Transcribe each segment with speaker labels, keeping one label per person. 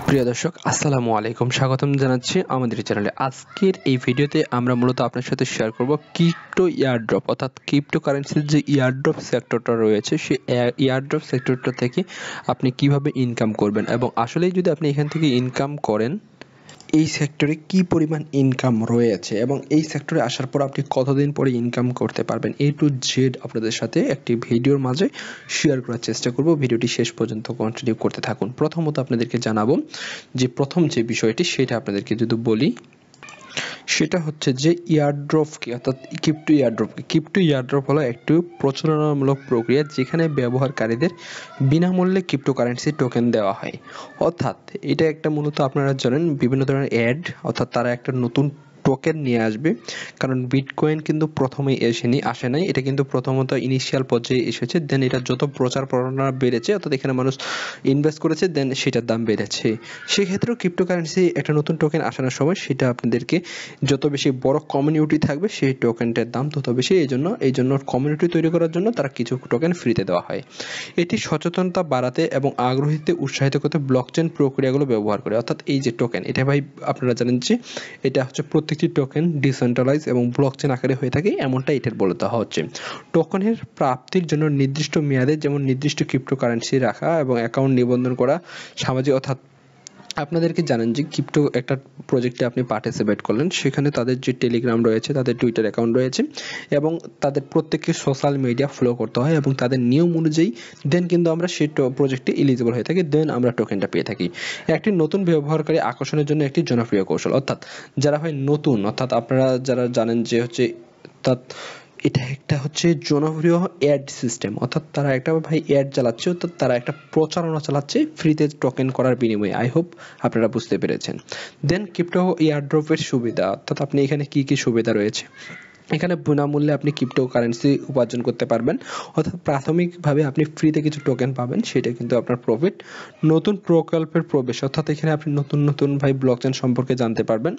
Speaker 1: প্রিয় দর্শক আসসালামু আলাইকুম, স্বাগতম জানাচ্ছি আমাদের চ্যানেলে। আজকের এই ভিডিওতে আমরা মূলত আপনার সাথে শেয়ার করব ক্রিপ্টো ইয়ারড্রপ অর্থাৎ ক্রিপ্টোকারেন্সির যে ইয়ারড্রপ সেক্টরটা রয়েছে সেই ইয়ারড্রপ সেক্টরটা থেকে আপনি কিভাবে ইনকাম করবেন এবং আসলেই যদি আপনি এখান থেকে ইনকাম করেন এই সেক্টরে কি পরিমাণ ইনকাম রয়েছে এবং এই সেক্টরে আসার পর আপনি কতদিন পরে ইনকাম করতে পারবেন, A to Z আপনাদের সাথে একটি ভিডিওর মাঝে শেয়ার করার চেষ্টা করব। ভিডিওটি শেষ পর্যন্ত কন্টিনিউ করতে থাকুন। প্রথমত আপনাদেরকে জানাবো যে প্রথম যে বিষয়টি সেটা আপনাদেরকে যদি বলি সেটা হচ্ছে যে ইয়ারড্রপ কি অর্থাৎ ক্রিপ্টো ইয়ারড্রপ হলো একটি প্রচারণামূলক প্রক্রিয়া যেখানে ব্যবহারকারীদের বিনামূল্যে ক্রিপ্টোকারেন্সি টোকেন দেওয়া হয়। অর্থাৎ এটা একটা মূলত আপনারা জানেন বিভিন্ন ধরনের অ্যাড, অর্থাৎ তারা একটা নতুন টোকেন নিয়ে আসবে, কারণ বিটকয়েন কিন্তু প্রথমেই আসে নাই, এটা কিন্তু প্রথমত ইনিশিয়াল পর্যায়ে এসেছে, দেন এটা যত প্রচার প্রচারণা বেড়েছে অর্থাৎ এখানে মানুষ ইনভেস্ট করেছে, দেন সেটার দাম বেড়েছে। সেক্ষেত্রেও ক্রিপ্টোকারেন্সি একটা নতুন টোকেন আসানোর সময় সেটা আপনাদেরকে যত বেশি বড় কমিউনিটি থাকবে সেই টোকেনটার দাম তত বেশি। এই জন্য কমিউনিটি তৈরি করার জন্য তারা কিছু টোকেন ফ্রিতে দেওয়া হয়। এটি সচেতনতা বাড়াতে এবং আগ্রহীতে উৎসাহিত করতে ব্লকচেন প্রক্রিয়াগুলো ব্যবহার করে। অর্থাৎ এই যে টোকেন, এটা ভাই আপনারা জানেন যে এটা হচ্ছে প্রত্যেকটি টোকেন ডিসেন্ট্রালাইজ এবং ব্লকচেন আকারে হয়ে থাকে, এমনটা এটার বলে দেওয়া হচ্ছে। টোকেনের প্রাপ্তির জন্য নির্দিষ্ট মেয়াদে যেমন নির্দিষ্ট ক্রিপ্টোকারেন্সি রাখা এবং অ্যাকাউন্ট নিবন্ধন করা সামাজিক, অর্থাৎ আপনাদেরকে জানেন যে ক্রিপ্টো একটা প্রজেক্টে আপনি পার্টিসিপেট করলেন, সেখানে তাদের যে টেলিগ্রাম রয়েছে, তাদের টুইটার অ্যাকাউন্ট রয়েছে এবং তাদের প্রত্যেককে সোশ্যাল মিডিয়া ফলো করতে হয় এবং তাদের নিয়ম অনুযায়ী দেন কিন্তু আমরা সেই প্রজেক্টে এলিজিবল হয়ে থাকি, দেন আমরা টোকেনটা পেয়ে থাকি। একটি নতুন ব্যবহারকারী আকর্ষণের জন্য একটি জনপ্রিয় কৌশল, অর্থাৎ যারা হয় নতুন, অর্থাৎ আপনারা যারা জানেন যে হচ্ছে এটা একটা হচ্ছে জনপ্রিয় অ্যাড সিস্টেম, অর্থাৎ তারা একটা ভাই অ্যাড চালাচ্ছে, অর্থাৎ তারা একটা প্রচারণা চালাচ্ছে ফ্রিতে টোকেন করার বিনিময়ে। আই হোপ আপনারা বুঝতে পেরেছেন। দেন ক্রিপ্টো এয়ারড্রপের সুবিধা, অর্থাৎ আপনি এখানে কি কি সুবিধা রয়েছে। এখানে বিনামূল্যে আপনি ক্রিপ্টোকারেন্সি উপার্জন করতে পারবেন, অর্থাৎ প্রাথমিকভাবে আপনি ফ্রিতে কিছু টোকেন পাবেন, সেটা কিন্তু আপনার প্রফিট। নতুন প্রকল্পের প্রবেশ, অর্থাৎ এখানে আপনি নতুন ভাই ব্লকচেন সম্পর্কে জানতে পারবেন,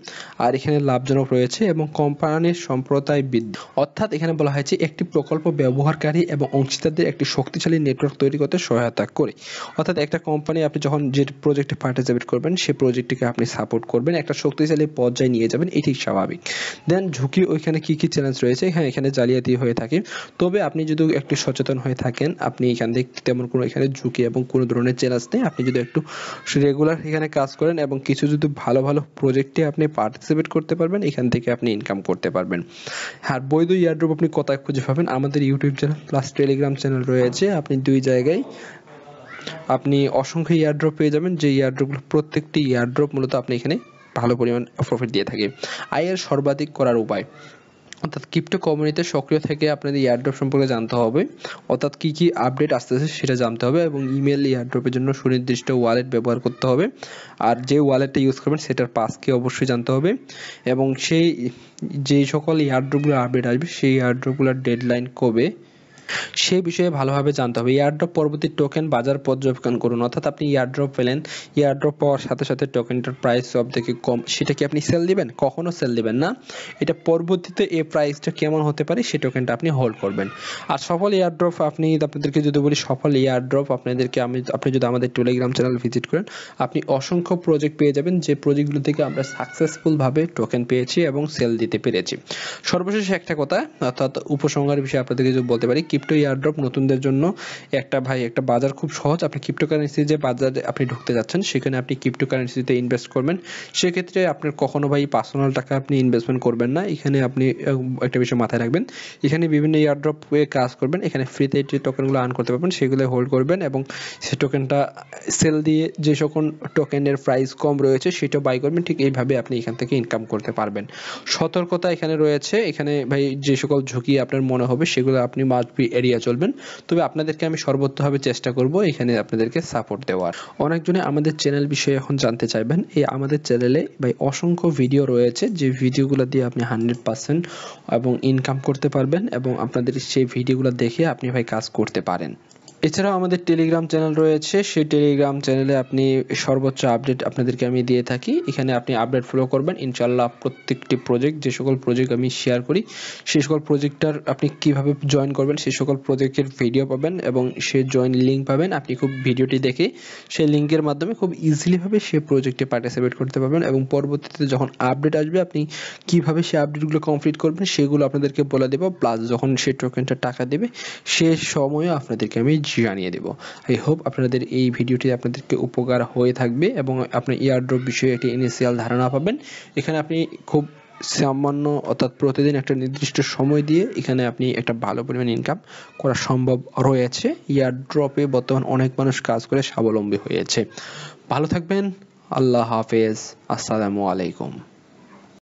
Speaker 1: আর এখানে লাভজনক রয়েছে এবং কোম্পানির সম্প্রদায় বৃদ্ধি, অর্থাৎ এখানে বলা হয়েছে একটি প্রকল্প ব্যবহারকারী এবং অংশীদারদের একটি শক্তিশালী নেটওয়ার্ক তৈরি করতে সহায়তা করে। অর্থাৎ একটা কোম্পানি আপনি যখন যে প্রজেক্টে পার্টিসিপেট করবেন সেই প্রজেক্টটিকে আপনি সাপোর্ট করবেন, একটা শক্তিশালী পর্যায়ে নিয়ে যাবেন, এটি স্বাভাবিক। দেন ঝুঁকি, ওইখানে কি কি চ্যালেঞ্জ রয়েছে। হ্যাঁ, এখানে জালিয়াতি হয়ে থাকে, তবে আপনি যদি একটু সচেতন হয়ে থাকেন আপনি এখান থেকে তেমন কোনো এখানে ঝুঁকি এবং কোনো ধরনের চ্যালেঞ্জ নেই। আপনি যদি একটু রেগুলার এখানে কাজ করেন এবং কিছু যদি ভালো প্রজেক্টে আপনি পার্টিসিপেট করতে পারবেন, এখান থেকে আপনি ইনকাম করতে পারবেন। হ্যাঁ, বৈধ ইয়ারড্রপ আপনি কোথায় খুঁজে পাবেন, আমাদের YouTube channel plus Telegram channel রয়েছে, আপনি দুই জায়গায় আপনি অসংখ্য ইয়ারড্রপ পেয়ে যাবেন, যে ইয়ারড্রপগুলো প্রত্যেকটি ইয়ারড্রপ মূলত আপনি এখানে ভালো পরিমাণ প্রফিট দিয়ে থাকে। আয়ের সর্বাধিক করার উপায়, অর্থাৎ ক্রিপ্টো কমিউনিটিতে সক্রিয় থেকে আপনাদের ইয়ারড্রপ সম্পর্কে জানতে হবে, অর্থাৎ কি কি আপডেট আসতেছে সেটা জানতে হবে এবং ইমেল ইয়ারড্রপের জন্য সুনির্দিষ্ট ওয়ালেট ব্যবহার করতে হবে, আর যে ওয়ালেটটা ইউজ করবেন সেটার পাসকে অবশ্যই জানতে হবে এবং সেই যে সকল ইয়ারড্রপগুলো আপডেট আসবে সেই ইয়ারড্রপগুলোর ডেডলাইন কবে সেই বিষয়ে ভালোভাবে জানতে হবে। এয়ারড্রপ পরবর্তী টোকেন বাজার পর্যবেক্ষণ করুন, অর্থাৎ আপনি এয়ারড্রপ পেলেন, এয়ারড্রপ পাওয়ার সাথে সাথে টোকেনটার প্রাইস সব থেকে কম, সেটা কি আপনি সেল দিবেন? কখনো সেল দিবেন না। এটা পরবর্তীতে এই প্রাইসটা কেমন হতে পারে সেই টোকেনটা আপনি হোল্ড করবেন। আর সফল এয়ারড্রপ, আপনাদেরকে যদি বলি সফল এয়ারড্রপ আপনি যদি আমাদের টেলিগ্রাম চ্যানেল ভিজিট করেন আপনি অসংখ্য প্রজেক্ট পেয়ে যাবেন, যে প্রজেক্টগুলো থেকে আমরা সাকসেসফুল ভাবে টোকেন পেয়েছি এবং সেল দিতে পেরেছি। সর্বশেষ একটা কথা, অর্থাৎ উপসংহারের বিষয়ে আপনাদেরকে যদি বলতে পারি, ক্রিপ্টো এয়ারড্রপ নতুনদের জন্য একটা বাজার খুব সহজ। আপনি ক্রিপ্টোকারেন্সি যে বাজারে আপনি ঢুকতে যাচ্ছেন সেখানে আপনি ক্রিপ্টোকারেন্সিতে ইনভেস্ট করবেন, সেক্ষেত্রে আপনার কখনো ভাই পার্সোনাল টাকা আপনি ইনভেস্টমেন্ট করবেন না। এখানে আপনি একটা বিষয় মাথায় রাখবেন, এখানে বিভিন্ন এয়ারড্রপে কাজ করবেন, এখানে ফ্রিতে যে টোকেনগুলো আর্ন করতে পারবেন সেগুলো হোল্ড করবেন এবং সেই টোকেনটা সেল দিয়ে যে সকল টোকেনের প্রাইস কম রয়েছে সেটা বাই করবেন। ঠিক এইভাবে আপনি এখান থেকে ইনকাম করতে পারবেন। সতর্কতা এখানে রয়েছে, এখানে ভাই যে সকল ঝুঁকি আপনার মনে হবে সেগুলো আপনি মাস্ট বি এড়িয়ে চলবেন, তবে আপনাদেরকে আমি সর্বোচ্চভাবে চেষ্টা করব এখানে আপনাদেরকে সাপোর্ট দেওয়ার। অনেকজনে আমাদের চ্যানেল বিষয়ে এখন জানতে চাইবেন, এই আমাদের চ্যানেলে ভাই অসংখ্য ভিডিও রয়েছে, যে ভিডিওগুলো দিয়ে আপনি 100% এবং ইনকাম করতে পারবেন এবং আপনাদের সেই ভিডিওগুলো দেখে আপনি ভাই কাজ করতে পারেন। এছাড়াও আমাদের টেলিগ্রাম চ্যানেল রয়েছে, সেই টেলিগ্রাম চ্যানেলে আপনি সর্বোচ্চ আপডেট আপনাদেরকে আমি দিয়ে থাকি। এখানে আপনি আপডেট ফলো করবেন, ইনশাআল্লাহ প্রত্যেকটি প্রজেক্ট, যে সকল প্রজেক্ট আমি শেয়ার করি সেই সকল প্রজেক্টটার আপনি কিভাবে জয়েন করবেন সেই সকল প্রজেক্টের ভিডিও পাবেন এবং সেই জয়েন লিঙ্ক পাবেন। আপনি খুব ভিডিওটি দেখে সেই লিঙ্কের মাধ্যমে খুব ইজিলি ভাবে সেই প্রজেক্টে পার্টিসিপেট করতে পারবেন এবং পরবর্তীতে যখন আপডেট আসবে আপনি কিভাবে সেই আপডেটগুলো কমপ্লিট করবেন সেগুলো আপনাদেরকে বলে দেব, প্লাস যখন সেই টোকেনটা টাকা দেবে সে সময়ও আপনাদেরকে আমি জানিয়ে দেব। আই হোপ আপনাদের এই ভিডিওটি আপনাদেরকে উপকার হয়ে থাকবে এবং আপনি এয়ারড্রপ বিষয়ে একটি ইনিশিয়াল ধারণা পাবেন। এখানে আপনি খুব সামান্য অর্থাৎ প্রতিদিন একটা নির্দিষ্ট সময় দিয়ে এখানে আপনি একটা ভালো পরিমাণ ইনকাম করা সম্ভব রয়েছে। এয়ারড্রপে বর্তমান অনেক মানুষ কাজ করে স্বাবলম্বী হয়েছে। ভালো থাকবেন, আল্লাহ হাফেজ, আসসালামু আলাইকুম।